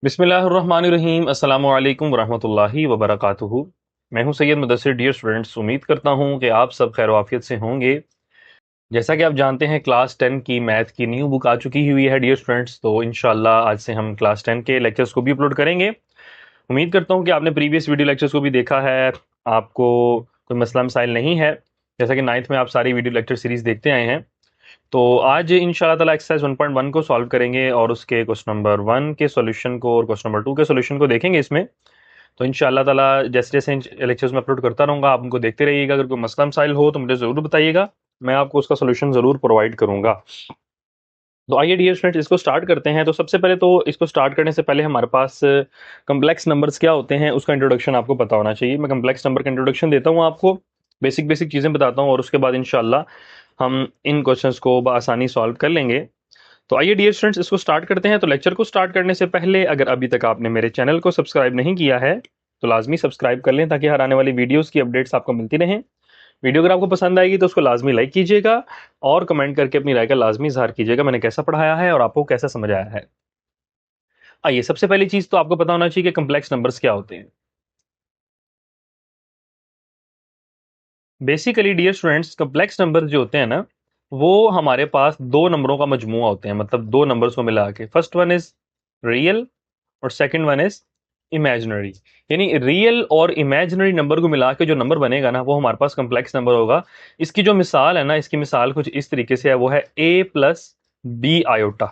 बिस्मिल्लाहिर्रहमानिर्रहीम अस्सलामु अलैकुम वरहमतुल्लाहि वबरकातुहू। मैं हूं सैयद मुदस्सिर। डियर स्टूडेंट्स, उम्मीद करता हूं कि आप सब खैर वाफियत से होंगे। जैसा कि आप जानते हैं, क्लास 10 की मैथ की न्यू बुक आ चुकी हुई है डियर स्टूडेंट्स। तो इंशाल्लाह आज से हम क्लास 10 के लेक्चर्स को भी अपलोड करेंगे। उम्मीद करता हूं कि आपने प्रीवियस वीडियो लेक्चर्स को भी देखा है, आपको कोई मसला मसाइल नहीं है। जैसा कि नाइन्थ में आप सारी वीडियो लेक्चर सीरीज देखते आए हैं। तो आज इंशाल्लाह ताला एक्सरसाइज 1.1 को सॉल्व करेंगे और उसके क्वेश्चन नंबर 1 के सॉल्यूशन को और क्वेश्चन नंबर 2 के सॉल्यूशन को देखेंगे इसमें। तो इंशाल्लाह ताला जैसे जैसे लेक्चर्स में अपलोड करता रहूँगा, आप उनको देखते रहिएगा। अगर कोई मसला मसाइल हो तो मुझे ज़रूर बताइएगा, मैं आपको उसका सोल्यूशन ज़रूर प्रोवाइड करूँगा। तो आइए डियर फ्रेंड्स, इसको स्टार्ट करते हैं। तो सबसे पहले तो इसको स्टार्ट करने से पहले हमारे पास कम्प्लेक्स नंबर्स क्या होते हैं उसका इंट्रोडक्शन आपको पता होना चाहिए। मैं कम्प्लेक्स नंबर का इंट्रोडक्शन देता हूँ आपको, बेसिक बेसिक चीज़ें बताता हूँ और उसके बाद इंशाल्लाह हम इन क्वेश्चंस को बआसानी सॉल्व कर लेंगे। तो आइए डियर स्टूडेंट्स, इसको स्टार्ट करते हैं। तो लेक्चर को स्टार्ट करने से पहले अगर अभी तक आपने मेरे चैनल को सब्सक्राइब नहीं किया है तो लाजमी सब्सक्राइब कर लें, ताकि हर आने वाली वीडियोस की अपडेट्स आपको मिलती रहें। वीडियो अगर आपको पसंद आएगी तो उसको लाजमी लाइक कीजिएगा और कमेंट करके अपनी राय का लाजमी इजहार कीजिएगा, मैंने कैसा पढ़ाया है और आपको कैसा समझ आया है। आइए, सबसे पहली चीज तो आपको पता होना चाहिए कि कम्प्लेक्स नंबर्स क्या होते हैं। Basically dear students, complex numbers जो होते हैं ना, वो हमारे पास दो नंबरों का मजमुआ होते हैं, मतलब दो नंबर्स को मिला के। फर्स्ट वन इज रियल और सेकंड वन इज इमेजिनरी। यानी रियल और इमेजिनरी नंबर को मिला के जो नंबर बनेगा ना, वो हमारे पास कम्प्लेक्स नंबर होगा। इसकी जो मिसाल है ना, इसकी मिसाल कुछ इस तरीके से है, वो है ए प्लस बी आयोटा।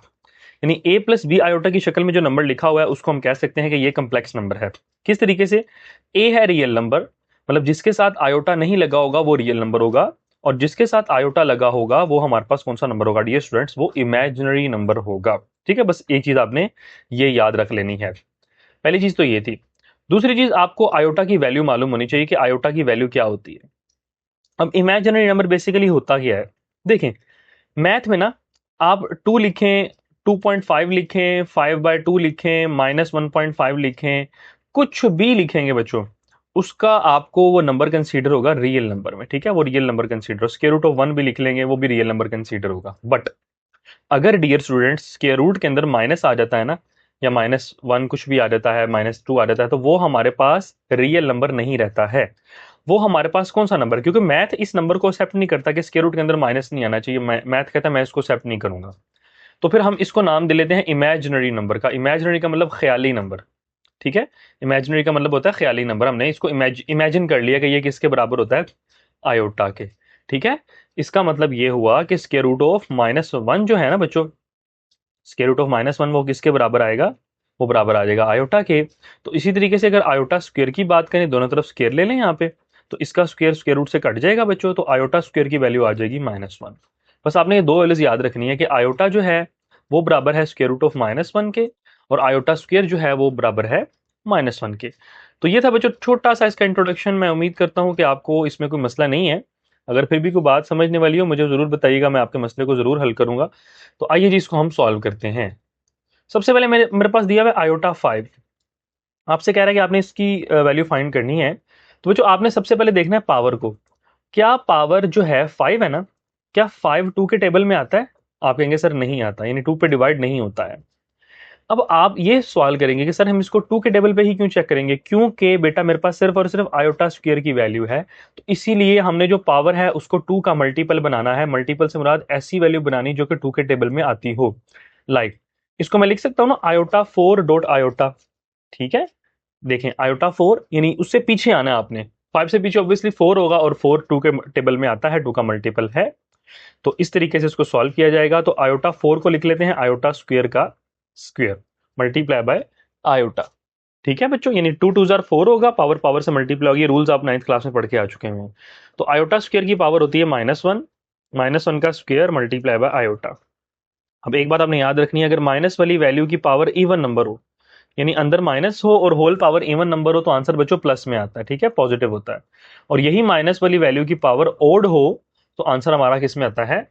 यानी ए प्लस बी आयोटा की शक्ल में जो नंबर लिखा हुआ है उसको हम कह सकते हैं कि ये कम्प्लेक्स नंबर है। किस तरीके से? ए है रियल नंबर, मतलब जिसके साथ आयोटा नहीं लगा होगा वो रियल नंबर होगा, और जिसके साथ आयोटा लगा होगा वो हमारे पास कौन सा नंबर होगा डियर स्टूडेंट्स? वो इमेजिनरी नंबर होगा। ठीक है, बस एक चीज आपने ये याद रख लेनी है। पहली चीज तो ये थी। दूसरी चीज, आपको आयोटा की वैल्यू मालूम होनी चाहिए कि आयोटा की वैल्यू क्या होती है। अब इमेजिनरी नंबर बेसिकली होता क्या है, देखें। मैथ में ना, आप 2 लिखें, 2.5 लिखें, 5/2 लिखें, -1.5 लिखें, कुछ भी लिखेंगे बच्चों, उसका आपको वो नंबर कंसीडर होगा रियल नंबर में। ठीक है, वो real number consider. Square root of 1 भी लिख लेंगे, वो भी रियल नंबर कंसीडर होगा। बट अगर डियर स्टूडेंट्स स्क्वायर रूट के अंदर माइनस आ जाता है ना, या -1 कुछ भी आ जाता है, -2 आ जाता है, तो वो हमारे पास रियल नंबर नहीं रहता है। वो हमारे पास कौन सा नंबर? क्योंकि मैथ इस नंबर को एक्सेप्ट नहीं करता कि स्क्वायर रूट के अंदर माइनस नहीं आना चाहिए। मैथ कहता है मैं इसको एक्सेप्ट नहीं करूंगा। तो फिर हम इसको नाम दे लेते हैं इमेजिनरी नंबर का। इमेजिनरी का मतलब ख्याली नंबर। ठीक है, इमेजिनरी का मतलब होता है ख्याली नंबर। हमने इसको इमेजिन कर लिया कि ये किसके बराबर होता है? आयोटा के। ठीक है, इसका मतलब ये हुआ कि स्क्वायर रूट ऑफ -1 जो है ना बच्चों, स्क्वायर रूट ऑफ -1 वो किसके बराबर आएगा? वो बराबर आ जाएगा आयोटा के। तो इसी तरीके से अगर आयोटा स्क्वायर की बात करें, दोनों तरफ स्क्वायर ले लें यहाँ पे, तो इसका स्क्वायर स्क्वायर रूट से कट जाएगा बच्चों, तो आयोटा स्क्वायर की वैल्यू आ जाएगी -1। बस आपने ये दो वैल्यूज याद रखनी है कि आयोटा जो है वो बराबर है स्क्वायर रूट ऑफ -1 के, और आयोटा स्क्वायर जो है वो बराबर है -1 के। तो ये था बच्चों छोटा सा इसका इंट्रोडक्शन। मैं उम्मीद करता हूँ कि आपको इसमें कोई मसला नहीं है। अगर फिर भी कोई बात समझने वाली हो मुझे जरूर बताइएगा, मैं आपके मसले को जरूर हल करूंगा। तो आइए जी, इसको हम सॉल्व करते हैं। सबसे पहले मेरे मेरे पास दिया हुआ है आयोटा 5। आपसे कह रहा है कि आपने इसकी वैल्यू फाइंड करनी है। तो बच्चों आपने सबसे पहले देखना है पावर को। क्या पावर जो है 5 है ना, क्या 5 2 के टेबल में आता है? आप कहेंगे सर नहीं आता, यानी 2 पे डिवाइड नहीं होता है। अब आप ये सवाल करेंगे कि सर हम इसको 2 के टेबल पे ही क्यों चेक करेंगे? क्योंकि बेटा मेरे पास सिर्फ और सिर्फ आयोटा स्क्वायर की वैल्यू है, तो इसीलिए हमने जो पावर है उसको 2 का मल्टीपल बनाना है। मल्टीपल से मुराद ऐसी वैल्यू बनानी जो कि 2 के टेबल में आती हो। लाइक इसको मैं लिख सकता हूं ना, आयोटा 4 डॉट आयोटा। ठीक है, देखें आयोटा 4, यानी उससे पीछे आना है आपने। 5 से पीछे ऑब्वियसली 4 होगा, और 4 2 के टेबल में आता है, 2 का मल्टीपल है। तो इस तरीके से इसको सॉल्व किया जाएगा। तो आयोटा 4 को लिख लेते हैं आयोटा स्क्वायर का स्क्वायर मल्टीप्लाई बाय आयोटा। ठीक है बच्चों, यानी 2 2 जार 4 होगा, पावर पावर से मल्टीप्लाई होगी। रूल्स आप 9th क्लास में पढ़ के आ चुके हैं। तो आयोटा स्क्वायर की पावर होती है -1, -1 का स्क्वायर मल्टीप्लाई बाय आयोटा। अब एक बात आपने याद रखनी है, अगर माइनस वाली वैल्यू की पावर इवन नंबर हो, यानी अंदर माइनस हो और होल पावर इवन नंबर हो, तो आंसर बच्चों प्लस में आता है। ठीक है, पॉजिटिव होता है। और यही माइनस वाली वैल्यू की पावर ओड हो, तो आंसर हमारा किस में आता है?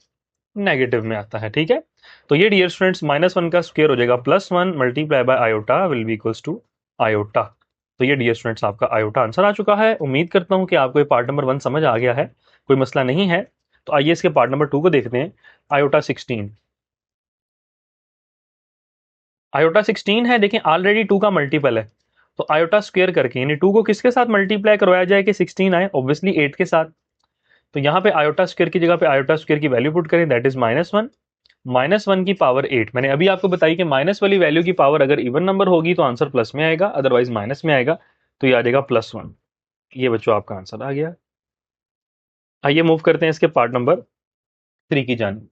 नेगेटिव में आता है। ठीक है, तो ये डियर स्टूडेंट्स -1 का स्क्वायर हो जाएगा +1 multiply by iota will be equals to iota. तो ये डियर स्टूडेंट्स आपका आयोटा आंसर आ चुका है। उम्मीद करता हूं कि आपको ये पार्ट नंबर 1 समझ आ गया है, कोई मसला नहीं है। तो आइए इसके पार्ट नंबर 2 को देखते हैं। आयोटा 16। आयोटा 16 है, देखें ऑलरेडी 2 का मल्टीपल है, तो आयोटा स्क्वायर करके यानी 2 को किसके साथ मल्टीप्लाई करवाया जाए कि 16 आए, ऑब्वियसली 8 के साथ। तो यहाँ पे आयोटा स्क्वायर की जगह पे आयोटा स्क्वायर की वैल्यू पुट करें, दैट इज -1, -1 की पावर 8। मैंने अभी आपको बताई कि माइनस वाली वैल्यू की पावर अगर इवन नंबर होगी तो आंसर प्लस में आएगा, अदरवाइज माइनस में आएगा, तो ये आ जाएगा +1। ये बच्चों आपका आंसर आ गया। आइए मूव करते हैं इसके पार्ट नंबर 3 की जानिब।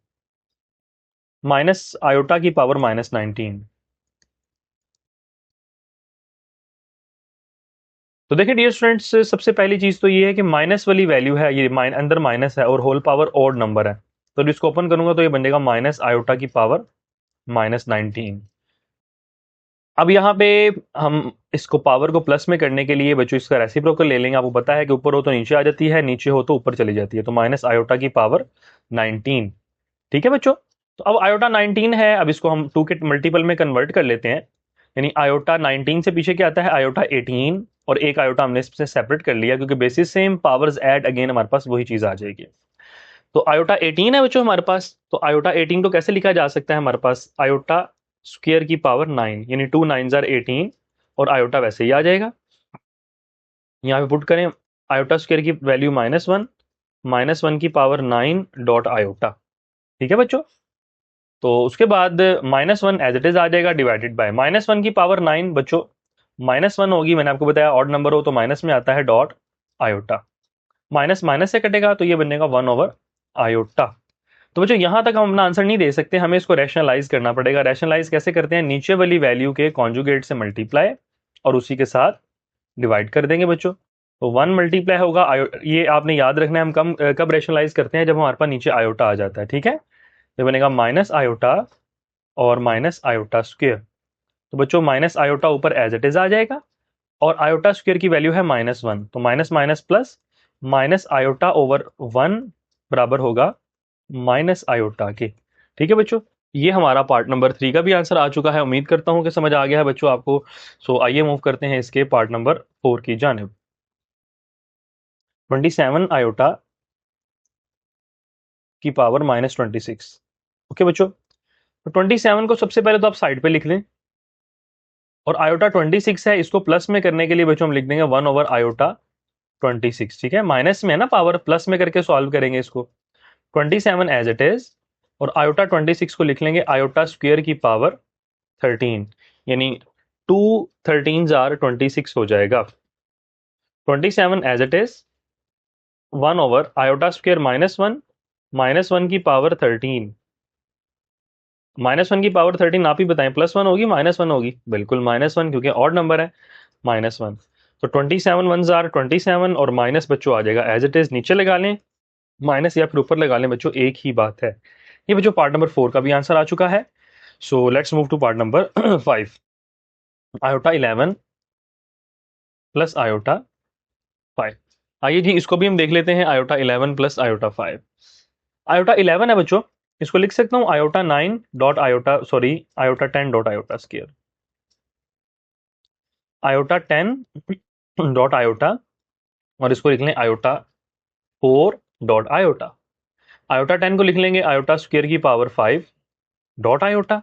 माइनस आयोटा की पावर -19। तो देखिए डियर स्टूडेंट्स, सबसे पहली चीज तो ये है कि माइनस वाली वैल्यू है, ये अंदर माइनस है और होल पावर ऑड नंबर है, तो इसको ओपन करूंगा तो ये बन जाएगा माइनस आयोटा की पावर -19। अब यहाँ पे हम इसको पावर को प्लस में करने के लिए बच्चों इसका रेसिप्रोकल ले लेंगे। आपको पता है कि ऊपर हो तो नीचे आ जाती है, नीचे हो तो ऊपर चली जाती है, तो माइनस आयोटा की पावर 19। ठीक है बच्चों, तो अब आयोटा 19 है, अब इसको हम 2 के मल्टीपल में कन्वर्ट कर लेते हैं। यानी आयोटा 19 से पीछे क्या आता है, आयोटा 18, और एक आयोटा हमने इससे सेपरेट कर लिया क्योंकि basis same powers add again हमारे पास वही चीज आ जाएगी। तो आयोटा 18 है बच्चों हमारे पास, तो आयोटा 18 को कैसे लिखा जा सकता है हमारे पास, आयोटा स्क्वायर की पावर 9, यानी 2 9s are 18, और आयोटा वैसे ही आ जाएगा। यहाँ पे पुट करें आयोटा स्क्वायर की वैल्यू -1, -1 की पावर 9 डॉट आयोटा। ठीक है बच्चों, तो उसके बाद -1 एज इट इज आ जाएगा डिवाइडेड बाय -1 की पावर 9 बच्चों, -1 होगी, मैंने आपको बताया ऑड नंबर हो तो माइनस में आता है डॉट आयोटा, माइनस माइनस से कटेगा तो ये बनेगा 1/आयोटा। तो बच्चों यहां तक हम अपना आंसर नहीं दे सकते, हमें इसको रैशनलाइज करना पड़ेगा। रैशनलाइज कैसे करते हैं, नीचे वाली वैल्यू के कॉन्जुगेट से मल्टीप्लाई और उसी के साथ डिवाइड कर देंगे बच्चों, तो 1 मल्टीप्लाई होगा ये आपने याद रखना है, हम कब रैशनलाइज करते हैं, जब हमारे पास नीचे आयोटा आ जाता है। ठीक है, ये बनेगा माइनस आयोटा और माइनस आयोटा स्क्वेयर। तो बच्चों माइनस आयोटा ऊपर एज इट इज आ जाएगा, और आयोटा स्क्वेयर की वैल्यू है -1, तो minus minus plus, minus iota over 1 बराबर होगा माइनस आयोटा के। ठीक है बच्चों, ये हमारा पार्ट नंबर 3 का भी आंसर आ चुका है, उम्मीद करता हूं कि समझ आ गया है बच्चों आपको। सो आइए मूव करते हैं इसके पार्ट नंबर 4 की जानिब। 27 आयोटा की पावर -26। ओके बच्चों, तो 27 को सबसे पहले तो आप साइड पे लिख लें, और आयोटा 26 है, इसको प्लस में करने के लिए बच्चों हम लिख देंगे 1/आयोटा 26। ठीक है, माइनस में है ना पावर, प्लस में करके सॉल्व करेंगे इसको। 27 एज इट इज, और आयोटा 26 को लिख लेंगे आयोटा स्क्वायर की पावर 13, यानी 2 13s are 26 हो जाएगा। 27 एज इट इज, 1/आयोटा स्क्वायर -1, -1 की पावर 13, -1 की पावर 13 आप ही बताएं, +1 होगी -1 होगी, बिल्कुल -1 क्योंकि ऑड नंबर है, -1। तो 27 1s are 27, और माइनस बच्चों आ जाएगा एज इट इज, नीचे लगा लें माइनस या फिर ऊपर लगा लें बच्चों, एक ही बात है। ये बच्चों पार्ट नंबर 4 का भी आंसर आ चुका है। So let's move to part number 5। Iota 11 plus iota 5। आइए जी इसको भी हम देख लेते हैं, आयोटा 11 प्लस आयोटा 5। आयोटा 11 है बच्चों, इसको लिख सकता हूं iota 9 dot iota, sorry iota 10 dot iota square, iota 10 dot iota, और इसको लिख लें आयोटा 4 डॉट आयोटा। आयोटा 10 को लिख लेंगे आयोटा स्क्वायर की पावर 5 डॉट आयोटा,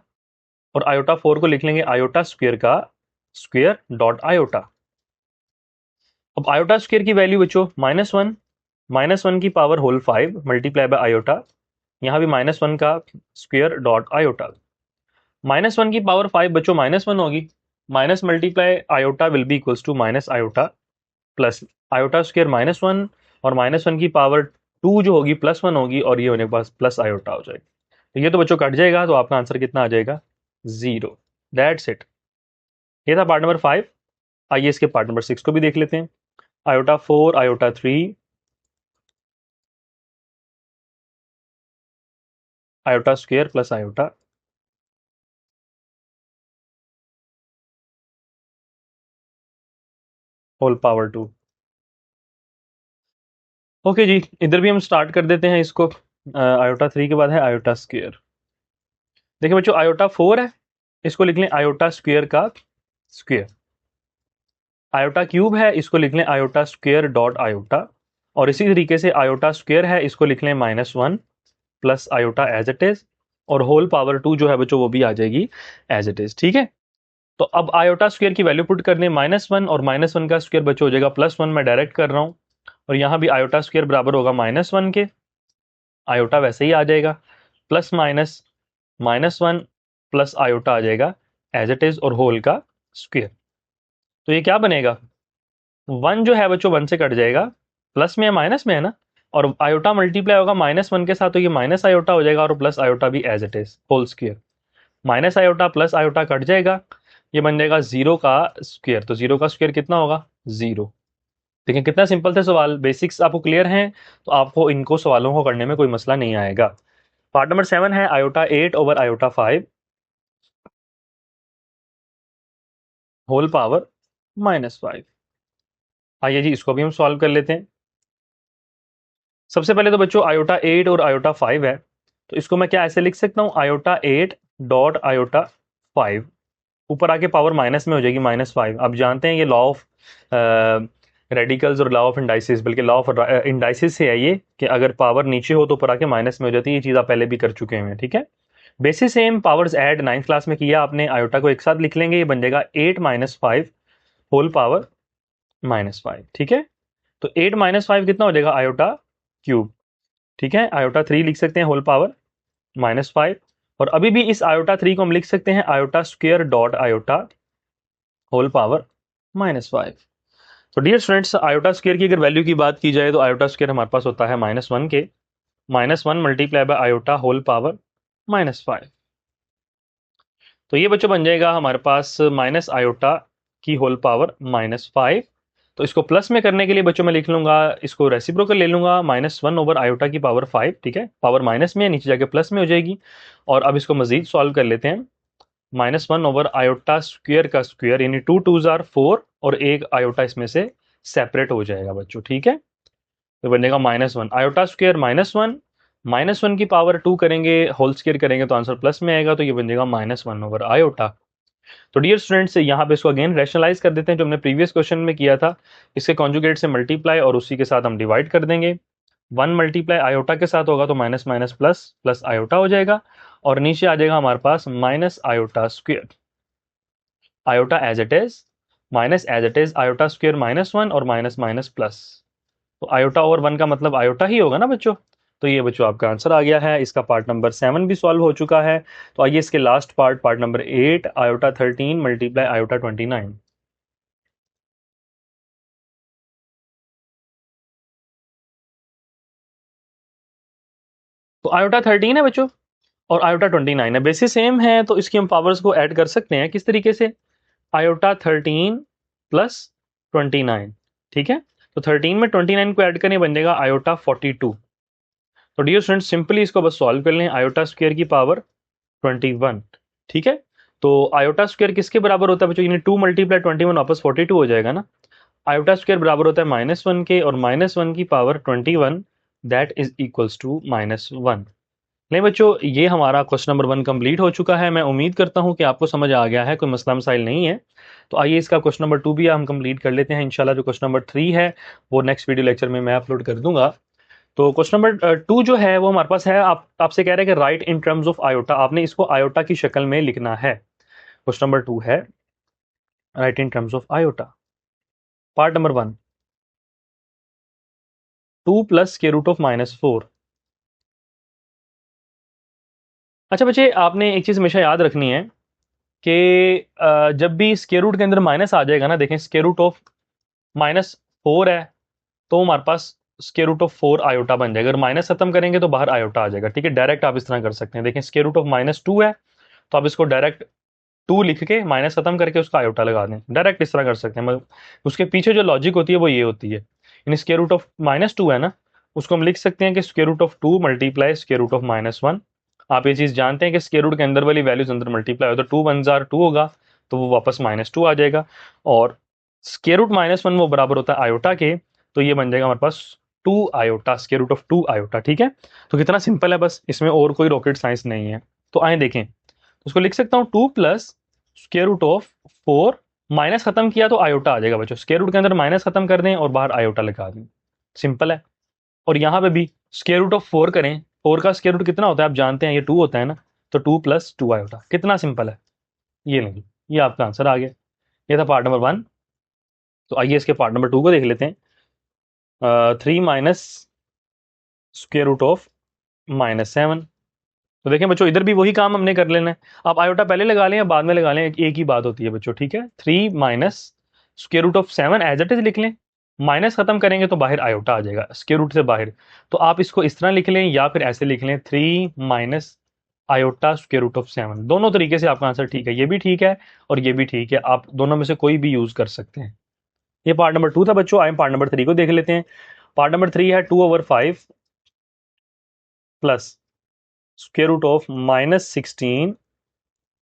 और आयोटा 4 को लिख लेंगे आयोटा स्क्वायर का स्क्वायर डॉट आयोटा। अब आयोटा स्क्वायर की वैल्यू बच्चों -1, -1 की power whole 5 multiply by iota, यहाँ भी -1 का स्क्वायर डॉट आयोटा। -1 की पावर 5 बच्चों -1 होगी, minus multiply iota will be equals to minus iota plus iota square -1, और -1 की पावर 2 जो होगी +1 होगी, और ये होने के पास प्लस आयोटा हो जाएगी। तो ये तो बच्चों कट जाएगा, तो आपका आंसर कितना आ जाएगा, 0। दैट्स इट, ये था पार्ट नंबर 5। आइए इसके पार्ट नंबर 6 को भी देख लेते हैं। Iota 4 iota 3 iota square plus iota whole power 2। Okay जी, इधर भी हम स्टार्ट कर देते हैं इसको। आयोटा 3 के बाद है आयोटा स्क्वायर। देखिए बच्चों आयोटा 4 है, इसको लिख लें आयोटा स्क्वायर का स्क्वायर। आयोटा क्यूब है, इसको लिख लें आयोटा स्क्वायर डॉट आयोटा, और इसी तरीके से आयोटा स्क्वायर है, इसको लिख लें -1 plus iota as it is, और होल पावर 2 जो है बच्चों वो भी आ जाएगी एज इट इज। ठीक है, तो अब आयोटा स्क्वायर की वैल्यू पुट करने, -1 और -1 का स्क्वायर बच्चों हो जाएगा +1, मैं डायरेक्ट कर रहा हूं, और यहां भी आयोटा स्क्वायर बराबर होगा -1 के, आयोटा वैसे ही आ जाएगा, प्लस माइनस -1 प्लस आयोटा आ जाएगा एज इट इज, और होल का स्क्वायर। तो ये क्या बनेगा, 1 जो है बच्चों 1 से कट जाएगा, प्लस में है माइनस में है ना, और आयोटा मल्टीप्लाई होगा -1 के साथ, तो ये माइनस आयोटा हो जाएगा, और प्लस आयोटा भी as it is whole square. Minus iota plus iota cut जाएगा, ये बन जाएगा 0 का स्क्वायर, तो 0 का स्क्वायर कितना होगा 0। देखिए कितना सिंपल थे सवाल, बेसिक्स आपको क्लियर हैं तो आपको इनको सवालों को करने में कोई मसला नहीं आएगा। पार्ट नंबर 7 है iota 8 over iota 5 whole power -5। आइए जी इसको भी हम सॉल्व कर लेते हैं। सबसे पहले तो बच्चों आयोटा 8 और आयोटा 5 है, तो इसको मैं क्या ऐसे लिख सकता हूँ, आयोटा 8 डॉट आयोटा 5, ऊपर आके पावर माइनस में हो जाएगी -5। आप जानते हैं ये लॉ ऑफ रेडिकल्स और लॉ ऑफ इंडाइसिस, बल्कि लॉ ऑफ इंडाइसिस से है ये, कि अगर पावर नीचे हो तो ऊपर आके माइनस में हो जाती है। ये चीज़ आप पहले भी कर चुके हैं, ठीक है। Basis same, powers add 9th class में किया आपने, आयोटा को एक साथ लिख लेंगे, ये बन जाएगा 8 - 5 होल पावर -5। ठीक है, तो 8 - 5 कितना हो जाएगा आयोटा क्यूब। ठीक है, आयोटा 3 लिख सकते हैं होल पावर -5, और अभी भी इस आयोटा 3 को हम लिख सकते हैं iota square dot iota whole power -5। तो डियर स्टूडेंट्स, आयोटा स्क्वायर की अगर वैल्यू की बात की जाए तो आयोटा स्क्वायर हमारे पास होता है -1 के, -1 multiply by iota whole power -5। तो ये बच्चों बन जाएगा हमारे पास माइनस आयोटा की होल पावर -5। तो इसको प्लस में करने के लिए बच्चों मैं लिख लूंगा, इसको रेसिप्रोकल ले लूंगा, -1 ओवर आयोटा की पावर 5। ठीक है, पावर माइनस में है, नीचे जाके प्लस में हो जाएगी। और अब इसको मजीद सॉल्व कर लेते हैं, -1 ओवर आयोटा स्क्वायर का स्क्वायर, यानी 2 2s are 4, और एक आयोटा इसमें से सेपरेट हो जाएगा बच्चों। ठीक है, तो बनेगा -1 आयोटा स्क्वायर -1, -1 की पावर 2 करेंगे, होल स्क्वायर करेंगे तो आंसर प्लस में आएगा, तो ये बन जाएगा -1 ओवर आयोटा। तो डियर स्टूडेंट्स, यहाँ पे इसको अगेन रैशनलाइज कर देते हैं, जो हमने प्रीवियस क्वेश्चन में किया था, इसके कॉन्जुगेट से मल्टीप्लाई और उसी के साथ हम डिवाइड कर देंगे। 1 मल्टीप्लाई आयोटा के साथ होगा तो minus minus plus plus iota हो जाएगा, और नीचे आ जाएगा हमारे पास minus iota square, iota as it is, minus as it is iota square -1 और माइनस माइनस प्लस, तो आयोटा ओवर 1 का मतलब आयोटा ही होगा ना बच्चों। तो ये बच्चों आपका आंसर आ गया है, इसका पार्ट नंबर 7 भी सॉल्व हो चुका है। तो आइए इसके last part, part number 8 iota 13 multiply iota 29। तो आयोटा 13 है बच्चों, और आयोटा 29 है, बेसिस सेम है, तो इसकी हम पावर्स को ऐड कर सकते हैं किस तरीके से, आयोटा 13 प्लस 29। ठीक है, तो 13 में 29 को ऐड करने बन जाएगा आयोटा 42। तो डियर स्टूडेंट्स, सिंपली इसको बस सॉल्व कर लें, आयोटा स्क्वायर की पावर 21। ठीक है, तो आयोटा स्क्वायर किसके बराबर होता है बच्चों, यानी 2 मल्टीप्लाई 21 वापस 42 हो जाएगा ना। आयोटा स्क्वायर बराबर होता है -1 के, और -1 की power 21, that is equals to -1। नहीं बच्चों, ये हमारा क्वेश्चन नंबर 1 कंप्लीट हो चुका है। मैं उम्मीद करता हूं कि आपको समझ आ गया है, कोई मसला मसाइल नहीं है। तो आइए इसका क्वेश्चन नंबर 2 भी हम कंप्लीट कर लेते हैं इंशाल्लाह। जो क्वेश्चन नंबर 3 है वो नेक्स्ट वीडियो लेक्चर में मैं अपलोड कर दूंगा। तो क्वेश्चन नंबर 2 जो है वो हमारे पास है, आपसे कह रहे हैं कि right in terms of iota, आपने इसको आयोटा की शक्ल में लिखना है। क्वेश्चन नंबर 2 है write in terms of iota. Part number 1, 2 plus square root of -4। अच्छा बच्चे, आपने एक चीज हमेशा याद रखनी है कि जब भी स्क्वायर रूट के अंदर माइनस आ जाएगा ना, देखें स्क्वायर रूट ऑफ -4 है, तो हमारे पास स्क्वायर रूट ऑफ 4 आयोटा बन जाएगा। अगर माइनस खत्म करेंगे तो बाहर आयोटा आ जाएगा। ठीक है, डायरेक्ट आप इस तरह कर सकते हैं। देखें स्क्वायर रूट ऑफ -2 है, तो आप इसको डायरेक्ट 2 लिख के माइनस खत्म करके उसका आयोटा लगा दें, डायरेक्ट इस तरह कर सकते हैं। मतलब उसके पीछे जो लॉजिक होती है वो ये होती है, यानी स्क्वायर रूट ऑफ -2 है ना, उसको हम लिख सकते हैं कि square root of 2 multiply square root of -1। आप ये चीज जानते हैं कि स्क्वायर रूट के अंदर वाली वैल्यूज अंदर मल्टीप्लाई हो, तो 2 1 जार 2 होगा, तो वो वापस -2 आ जाएगा, और स्क्वायर रूट -1 वो बराबर होता है आयोटा के, तो ये बन जाएगा हमारे पास 2 iota, square root of 2 iota. ठीक है, तो कितना सिंपल है, बस इसमें और कोई रॉकेट साइंस नहीं है। तो आए देखें, उसको लिख सकता हूँ 2 plus square root of 4, minus खत्म किया तो आयोटा आ जाएगा बच्चों, स्क्वायर रूट के अंदर माइनस खत्म कर दें और बाहर आयोटा लगा दें, सिंपल है। और यहाँ पे भी स्क्वायर रूट ऑफ 4 करें, 4 का स्क्वायर रूट कितना होता है आप जानते हैं, ये 2 होता है ना, तो 2 + 2 आयोटा। कितना सिंपल है, ये नहीं, ये आपका आंसर आ गया। ये था पार्ट नंबर 1। तो आइए इसके पार्ट नंबर 2 को देख लेते हैं। 3 माइनस स्क्वायर रूट ऑफ -7। तो देखें बच्चों, इधर भी वही काम हमने कर लेना है। आप आयोटा पहले लगा लें या बाद में लगा लें, एक ही बात होती है बच्चों, ठीक है। 3 minus square root of 7 as it is लिख लें। माइनस खत्म करेंगे तो बाहर आयोटा आ जाएगा, स्क्वायर रूट से बाहर। तो आप इसको इस तरह लिख लें या फिर ऐसे लिख लें, 3 minus iota square root of 7। दोनों तरीके से आपका आंसर ठीक है, ये भी ठीक है और ये भी ठीक है, आप दोनों में से कोई भी यूज कर सकते हैं। ये पार्ट नंबर 2 था बच्चों। आए पार्ट नंबर 3 को देख लेते हैं। पार्ट नंबर 3 है 2/5 प्लस स्क्वायर रूट ऑफ -16।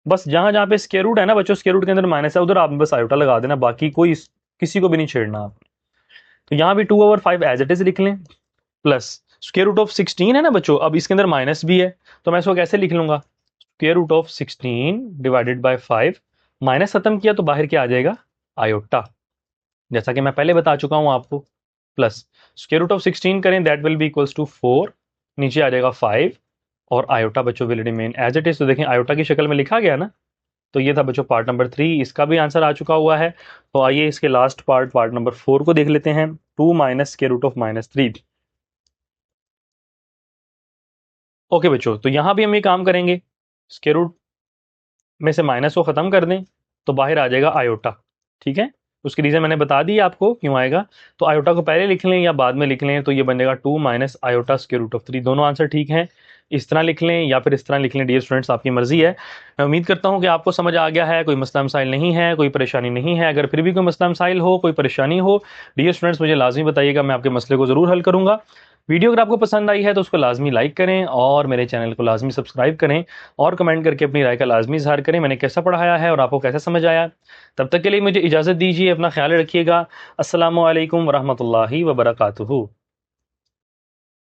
बस जहां जहां पे स्क्वायर रूट है ना बच्चों, स्क्वायर रूट के अंदर माइनस है, उधर आप बस आयोटा लगा देना, बाकी कोई किसी को भी नहीं छेड़ना आप। तो यहाँ भी 2/5 एज इट इज लिख लें, प्लस स्क्वायर रूट ऑफ 16 है ना बच्चों, अब इसके अंदर माइनस भी है, तो मैं इसको कैसे लिख लूंगा, square root of 16 divided by 5। Minus खत्म किया तो बाहर क्या आ जाएगा, आयोटा, जैसा कि मैं पहले बता चुका हूं आपको। प्लस स्क्वायर रूट ऑफ 16 करें, that will be equals to 4, नीचे आ जाएगा 5 और आयोटा बच्चों will remain as it is. तो देखें आयोटा की शक्ल में लिखा गया ना। तो ये था बच्चों पार्ट नंबर 3, इसका भी आंसर आ चुका हुआ है। तो आइए इसके लास्ट पार्ट, पार्ट नंबर 4 को देख लेते हैं। 2 minus square root of -3। Okay बच्चों, तो यहां भी हम ये काम करेंगे, स्क्वायर रूट में से माइनस को खत्म कर दें तो बाहर आ जाएगा आयोटा, ठीक है। उसकी रीजन मैंने बता दी आपको क्यों आएगा। तो आयोटा को पहले लिख लें या बाद में लिख लें, तो ये बनेगा 2 minus iota square root of 3। दोनों आंसर ठीक हैं, इस तरह लिख लें या फिर इस तरह लिख लें, डियर स्टूडेंट्स आपकी मर्जी है। मैं उम्मीद करता हूं कि आपको समझ आ गया है, कोई मसला मसाइल नहीं है, कोई परेशानी नहीं है। अगर फिर भी कोई मसला मसाइल हो, कोई परेशानी हो, डियर स्टूडेंट्स मुझे लाजमी बताइएगा, मैं आपके मसले को ज़रूर हल करूंगा। वीडियो अगर आपको पसंद आई है तो उसको लाजमी लाइक करें और मेरे चैनल को लाजमी सब्सक्राइब करें और कमेंट करके अपनी राय का लाजमी इजहार करें, मैंने कैसा पढ़ाया है और आपको कैसा समझ आया। तब तक के लिए मुझे इजाज़त दीजिए, अपना ख्याल रखिएगा। अस्सलामु अलैकुम वरहमतुल्लाहि वबरकातुहू।